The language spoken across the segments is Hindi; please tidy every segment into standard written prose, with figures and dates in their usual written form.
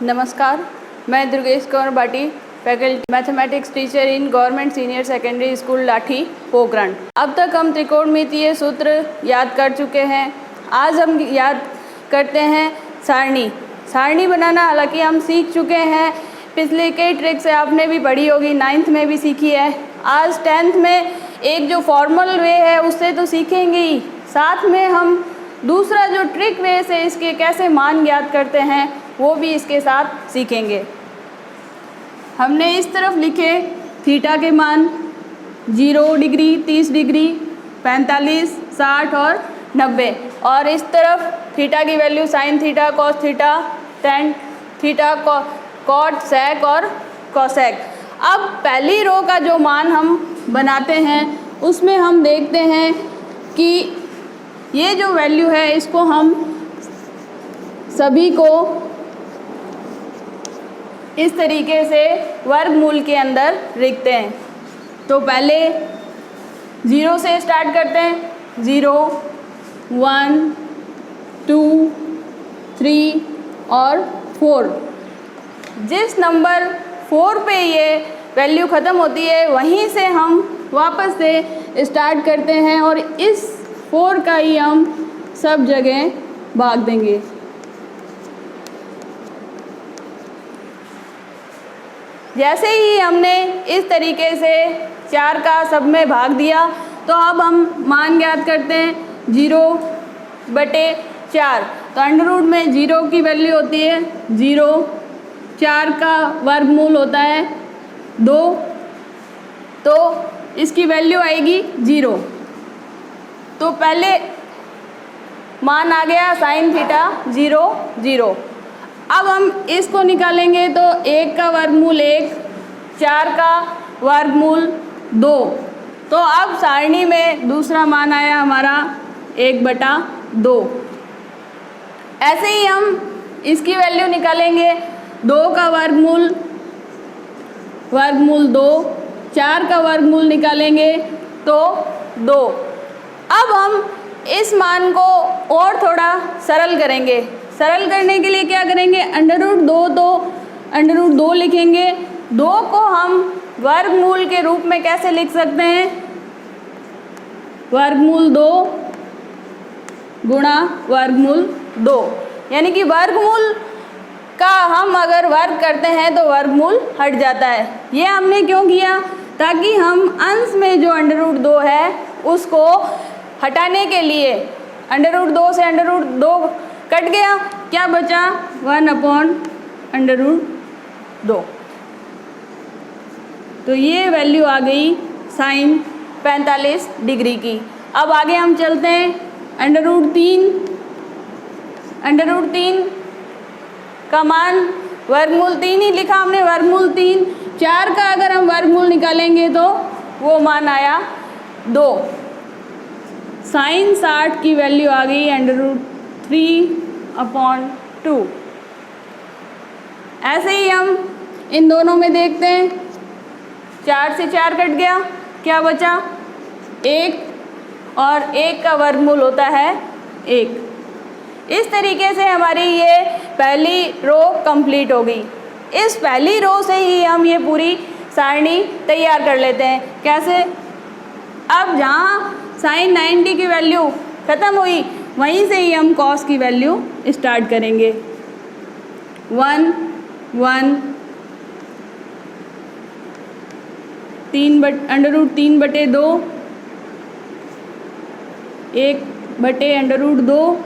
नमस्कार, मैं Durgesh Kaur Bhati, faculty mathematics teacher in government senior secondary school लाठी पोखरण। अब तक हम त्रिकोणमितीय सूत्र याद कर चुके हैं। आज हम याद करते हैं सारणी बनाना। हालांकि हम सीख चुके हैं, पिछले कई ट्रिक से आपने भी पढ़ी होगी, 9th में भी सीखी है। आज 10th में एक जो फॉर्मल वे है उससे तो सीखेंगे ही, साथ में हम दूसरा जो ट्रिक वे से इसके कैसे मान ज्ञात करते हैं वो भी इसके साथ सीखेंगे। हमने इस तरफ लिखे थीटा के मान 0 डिग्री, 30 डिग्री, 45, 60 और 90, और इस तरफ थीटा की value sine theta, cos theta, tan theta, cot, sec और कोसेक। अब पहली रो का जो मान हम बनाते हैं उसमें हम देखते हैं कि ये जो वैल्यू है इसको हम सभी को इस तरीके से वर्गमूल के अंदर लिखते हैं। तो पहले 0 से स्टार्ट करते हैं। 0, 1, 2, 3 और 4। जिस नंबर 4 पे ये वैल्यू ख़त्म होती है वहीं से हम वापस से स्टार्ट करते हैं और इस 4 का ही हम सब जगह भाग देंगे। जैसे ही हमने इस तरीके से 4 का सब में भाग दिया तो अब हम मान ज्ञात करते हैं 0/4। तो अंडर रूट में 0 की वैल्यू होती है 0, 4 का वर्गमूल होता है 2, तो इसकी वैल्यू आएगी 0। तो पहले मान आ गया साइन थीटा 0, 0। अब हम इसको निकालेंगे तो 1 का वर्गमूल 1, 4 का वर्गमूल 2। तो अब सारणी में दूसरा मान आया हमारा 1/2। ऐसे ही हम इसकी वैल्यू निकालेंगे 2 का वर्गमूल 2, 4 का वर्गमूल निकालेंगे तो 2। अब हम इस मान को और थोड़ा सरल करेंगे। सरल करने के लिए क्या करेंगे, अंडर रूट 2 तो अंडर रूट 2 लिखेंगे। 2 को हम वर्गमूल के रूप में कैसे लिख सकते हैं, वर्गमूल 2 गुणा वर्गमूल 2, यानी कि वर्गमूल का हम अगर वर्ग करते हैं तो वर्गमूल हट जाता है। ये हमने क्यों किया, ताकि हम अंश में जो अंडर रूट 2 है उसको हटाने के लिए, अंडर रूट 2 से अंडर रूट 2 कट गया, क्या बचा 1/√2। तो ये वैल्यू आ गई साइन 45 डिग्री की। अब आगे हम चलते हैं। अंडर रूट 3 का मान वर्गमूल 3 ही लिखा हमने, वर्गमूल 3। 4 का अगर हम वर्गमूल निकालेंगे तो वो मान आया 2। साइन 60 की वैल्यू आ गई √3/2। ऐसे ही हम इन दोनों में देखते हैं, 4 से 4 कट गया, क्या बचा 1, और 1 का वर्गमूल होता है 1। इस तरीके से हमारी ये पहली रो कंप्लीट हो गई। इस पहली रो से ही हम ये पूरी सारणी तैयार कर लेते हैं। कैसे, अब जहाँ साइन 90 की वैल्यू ख़त्म हुई वहीं से ही हम कॉस की वैल्यू स्टार्ट करेंगे। 1, 1, √3/2, 1/√2,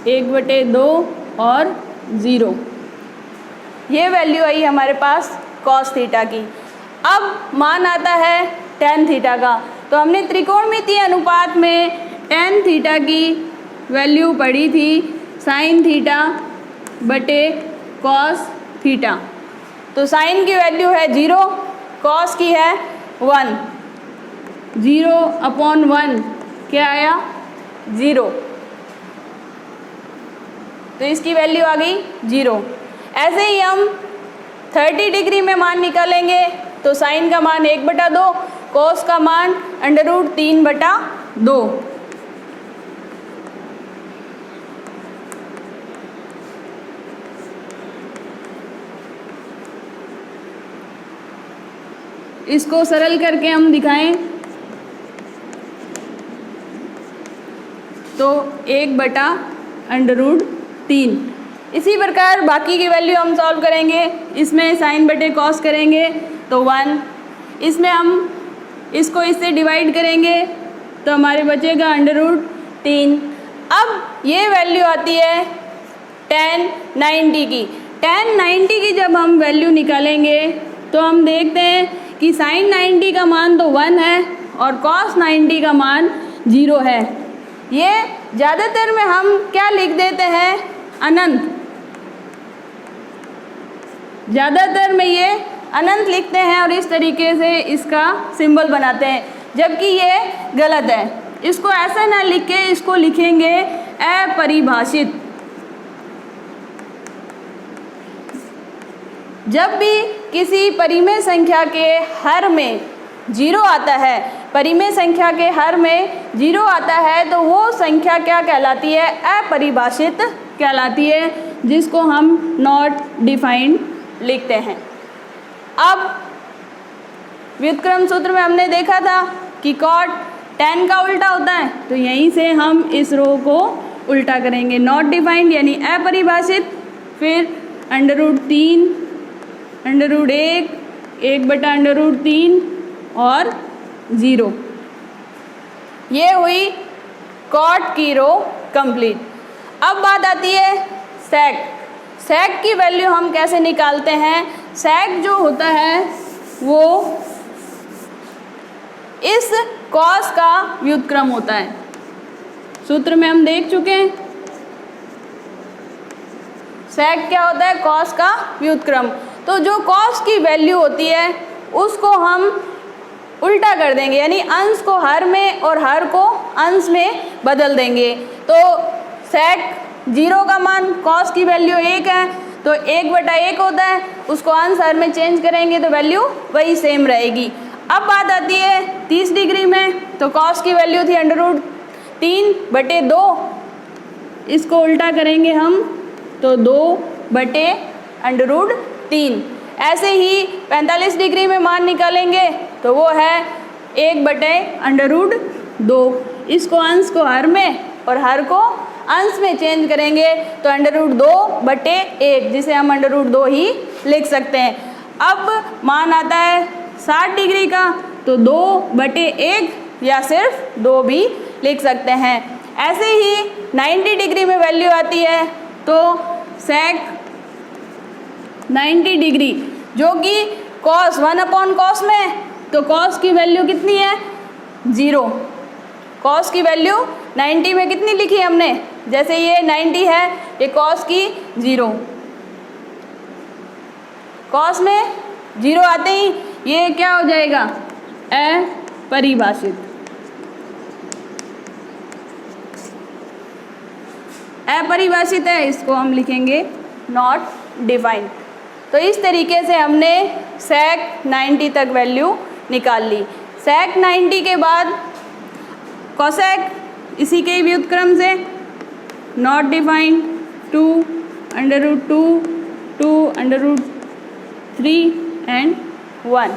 1/2 और 0। ये वैल्यू आई हमारे पास कॉस थीटा की। अब मान आता है टेन थीटा का। तो हमने त्रिकोणमितीय अनुपात में टेन थीटा की वैल्यू पढ़ी थी साइन थीटा बटे कॉस थीटा। तो साइन की वैल्यू है 0, कॉस की है 1। 0/1 क्या आया 0, तो इसकी वैल्यू आ गई 0। ऐसे ही हम 30 डिग्री में मान निकालेंगे तो साइन का मान 1/2, कॉस का मान √3/2। इसको सरल करके हम दिखाएं तो 1/√3। इसी प्रकार बाकी की वैल्यू हम सॉल्व करेंगे। इसमें साइन बटे कॉस करेंगे तो 1, इसमें हम इसको इससे डिवाइड करेंगे तो हमारे बचेगा √3। अब ये वैल्यू आती है tan 90 की। tan 90 की जब हम वैल्यू निकालेंगे तो हम देखते हैं कि sin 90 का मान तो 1 है और cos 90 का मान 0 है। ये ज़्यादातर में हम क्या लिख देते हैं, अनंत। ज़्यादातर में ये अनंत लिखते हैं और इस तरीके से इसका सिंबल बनाते हैं, जबकि ये गलत है। इसको ऐसा ना लिख के इसको लिखेंगे अपरिभाषित। जब भी किसी परिमेय संख्या के हर में 0 आता है, परिमेय संख्या के हर में 0 आता है तो वो संख्या क्या कहलाती है, अपरिभाषित कहलाती है, जिसको हम नॉट डिफाइंड लिखते हैं। अब व्युत्क्रम सूत्र में हमने देखा था कि cot tan का उल्टा होता है, तो यहीं से हम इस रो को उल्टा करेंगे। नॉट डिफाइंड यानी अपरिभाषित, फिर √3, √1, 1/√3 और 0। ये हुई cot की रो कंप्लीट। अब बात आती है sec। sec की वैल्यू हम कैसे निकालते हैं। sec जो होता है वो इस cos का व्युत्क्रम होता है। सूत्र में हम देख चुके हैं sec क्या होता है, cos का व्युत्क्रम। तो जो cos की वैल्यू होती है उसको हम उल्टा कर देंगे, यानी अंश को हर में और हर को अंश में बदल देंगे। तो sec 0 का मान, cos की वैल्यू 1 है तो 1/1 होता है, उसको अंश हर में चेंज करेंगे तो वैल्यू वही सेम रहेगी। अब बात आती है 30 डिग्री में, तो cos की वैल्यू थी √3/2, इसको उल्टा करेंगे हम तो 2/√3। ऐसे ही 45 डिग्री में मान निकालेंगे तो वो है 1/√2, इसको अंश को हर में और हर को अंश में चेंज करेंगे तो √2/1, जिसे हम √2 ही लिख सकते हैं। अब मान आता है 60 डिग्री का तो 2/1 या सिर्फ 2 भी लिख सकते हैं। ऐसे ही 90 डिग्री में वैल्यू आती है तो sec 90 डिग्री जो कि cos 1/cos में, तो cos की वैल्यू कितनी है, 0। cos की वैल्यू 90 में कितनी लिखी हमने, जैसे ये 90 है, ये cos की 0। cos में 0 आते ही ये क्या हो जाएगा, अपरिभाषित। अपरिभाषित है, इसको हम लिखेंगे नॉट डिफाइंड। तो इस तरीके से हमने sec 90 तक वैल्यू निकाल ली। sec 90 के बाद cosec, इसी के व्युत्क्रम से नॉट डिफाइंड 2/2, 2/3 एंड 1,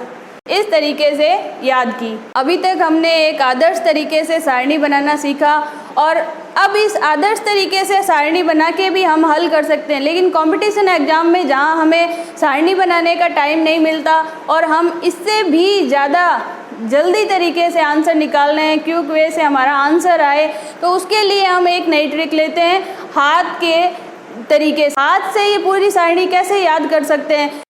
इस तरीके से याद की। अभी तक हमने एक आदर्श तरीके से सारणी बनाना सीखा और अब इस आदर्श तरीके से सारणी बना के भी हम हल कर सकते हैं, लेकिन कंपटीशन एग्जाम में जहां हमें सारणी बनाने का टाइम नहीं मिलता और हम इससे भी ज़्यादा जल्दी तरीके से आंसर निकालने हैं, क्विक वे से हमारा आंसर आए, तो उसके लिए हम एक नई ट्रिक लेते हैं हाथ के तरीके से। हाथ से ये पूरी सारणी कैसे याद कर सकते हैं।